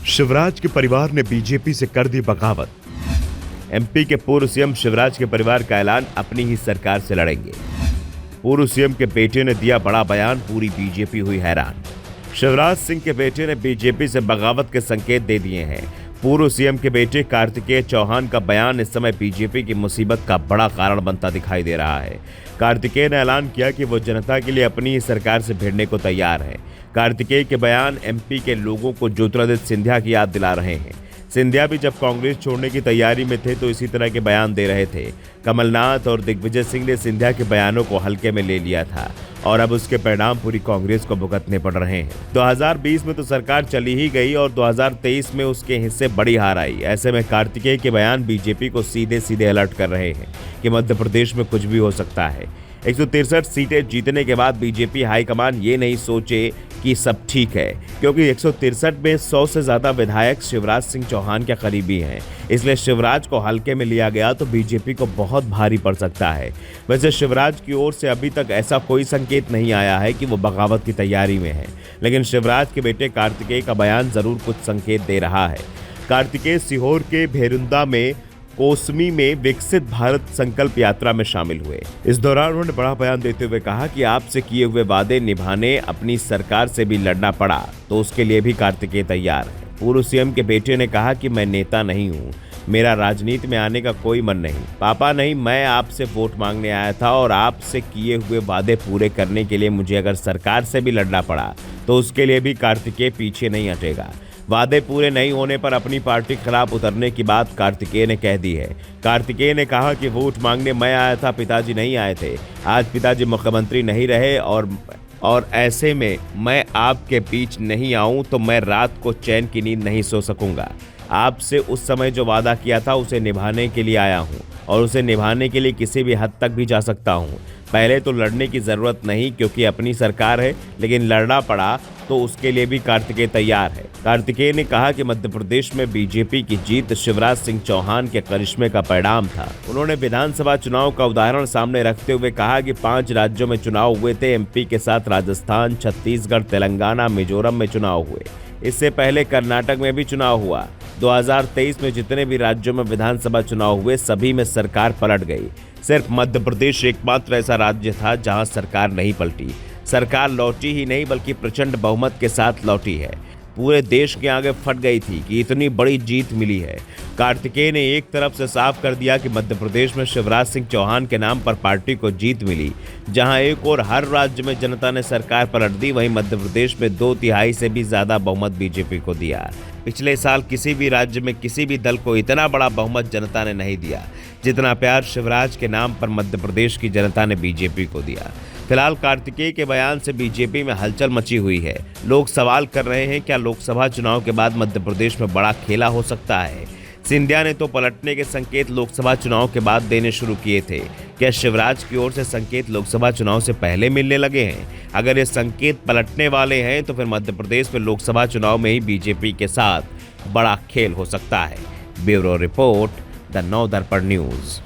शिवराज के परिवार ने बीजेपी से कर दी बगावत। एमपी के पूर्व सीएम शिवराज के परिवार का ऐलान, अपनी ही सरकार से लड़ेंगे। पूर्व सीएम के बेटे ने दिया बड़ा बयान, पूरी बीजेपी हुई हैरान। शिवराज सिंह के बेटे ने बीजेपी से बगावत के संकेत दे दिए हैं। पूर्व सीएम के बेटे कार्तिकेय चौहान का बयान इस समय बीजेपी की मुसीबत का बड़ा कारण बनता दिखाई दे रहा है। कार्तिकेय ने ऐलान किया कि वो जनता के लिए अपनी ही सरकार से भिड़ने को तैयार है। कार्तिकेय के बयान एमपी के लोगों को ज्योतिरादित्य सिंधिया की याद दिला रहे हैं। सिंधिया भी जब कांग्रेस छोड़ने की तैयारी में थे तो इसी तरह के बयान दे रहे थे। कमलनाथ और दिग्विजय सिंह ने सिंधिया के बयानों को हल्के में ले लिया था और अब उसके परिणाम पूरी कांग्रेस को भुगतने पड़ रहे हैं। 2020 में तो सरकार चली ही गई और 2023 में उसके हिस्से बड़ी हार आई। ऐसे में कार्तिकेय के बयान बीजेपी को सीधे सीधे अलर्ट कर रहे हैं कि मध्य प्रदेश में कुछ भी हो सकता है। 163 सीटें जीतने के बाद बीजेपी हाईकमान ये नहीं सोचे कि सब ठीक है, क्योंकि 163 में 100 से ज्यादा विधायक शिवराज सिंह चौहान के करीबी हैं। इसलिए शिवराज को हल्के में लिया गया तो बीजेपी को बहुत भारी पड़ सकता है। वैसे शिवराज की ओर से अभी तक ऐसा कोई संकेत नहीं आया है कि वो बगावत की तैयारी में है, लेकिन शिवराज के बेटे कार्तिकेय का बयान जरूर कुछ संकेत दे रहा है। कार्तिकेय सीहोर के भेरुंदा में कोसमी में विकसित भारत संकल्प यात्रा में शामिल हुए। इस दौरान उन्होंने बड़ा बयान देते हुए कहा कि आपसे किए हुए वादे निभाने अपनी सरकार से भी लड़ना पड़ा तो उसके लिए भी कार्तिकेय तैयार है। पूर्व सीएम के बेटे ने कहा कि मैं नेता नहीं हूँ, मेरा राजनीति में आने का कोई मन नहीं। पापा नहीं, मैं आपसे वोट मांगने आया था और आपसे किए हुए वादे पूरे करने के लिए मुझे अगर सरकार से भी लड़ना पड़ा तो उसके लिए भी कार्तिकेय पीछे नहीं हटेगा। वादे पूरे नहीं होने पर अपनी पार्टी के खिलाफ उतरने की बात कार्तिकेय ने कह दी है। कार्तिकेय ने कहा कि वोट मांगने मैं आया था, पिताजी नहीं आए थे। आज पिताजी मुख्यमंत्री नहीं रहे और ऐसे में मैं आपके बीच नहीं आऊं तो मैं रात को चैन की नींद नहीं सो सकूंगा। आपसे उस समय जो वादा किया था उसे निभाने के लिए आया हूं और उसे निभाने के लिए किसी भी हद तक भी जा सकता हूं। पहले तो लड़ने की जरूरत नहीं क्योंकि अपनी सरकार है, लेकिन लड़ना पड़ा तो उसके लिए भी कार्तिकेय तैयार है। कार्तिकेय ने कहा कि मध्य प्रदेश में बीजेपी की जीत शिवराज सिंह चौहान के करिश्मे का परिणाम था। उन्होंने विधानसभा चुनाव का उदाहरण सामने रखते हुए कहा कि 5 राज्यों में चुनाव हुए थे। एमपी के साथ राजस्थान, छत्तीसगढ़, तेलंगाना, मिजोरम में चुनाव हुए। इससे पहले कर्नाटक में भी चुनाव हुआ। 2023 में जितने भी राज्यों में विधानसभा चुनाव हुए सभी में सरकार पलट गई। सिर्फ मध्य प्रदेश एकमात्र ऐसा राज्य था जहां सरकार नहीं पलटी। सरकार लौटी ही नहीं बल्कि प्रचंड बहुमत के साथ लौटी है। पूरे देश के आगे फट गई थी कि इतनी बड़ी जीत मिली है। कार्तिकेय ने एक तरफ से साफ कर दिया कि मध्य प्रदेश में शिवराज सिंह चौहान के नाम पर पार्टी को जीत मिली। जहां एक और हर राज्य में जनता ने सरकार पलट दी, वहीं मध्य प्रदेश में 2/3 से भी ज्यादा बहुमत बीजेपी को दिया। पिछले साल किसी भी राज्य में किसी भी दल को इतना बड़ा बहुमत जनता ने नहीं दिया जितना प्यार शिवराज के नाम पर मध्य प्रदेश की जनता ने बीजेपी को दिया। फिलहाल कार्तिकेय के बयान से बीजेपी में हलचल मची हुई है। लोग सवाल कर रहे हैं, क्या लोकसभा चुनाव के बाद मध्य प्रदेश में बड़ा खेला हो सकता है? सिंधिया ने तो पलटने के संकेत लोकसभा चुनाव के बाद देने शुरू किए थे। क्या शिवराज की ओर से संकेत लोकसभा चुनाव से पहले मिलने लगे हैं? अगर ये संकेत पलटने वाले हैं तो फिर मध्य प्रदेश में लोकसभा चुनाव में ही बीजेपी के साथ बड़ा खेल हो सकता है। ब्यूरो रिपोर्ट, द नव दर्पण न्यूज।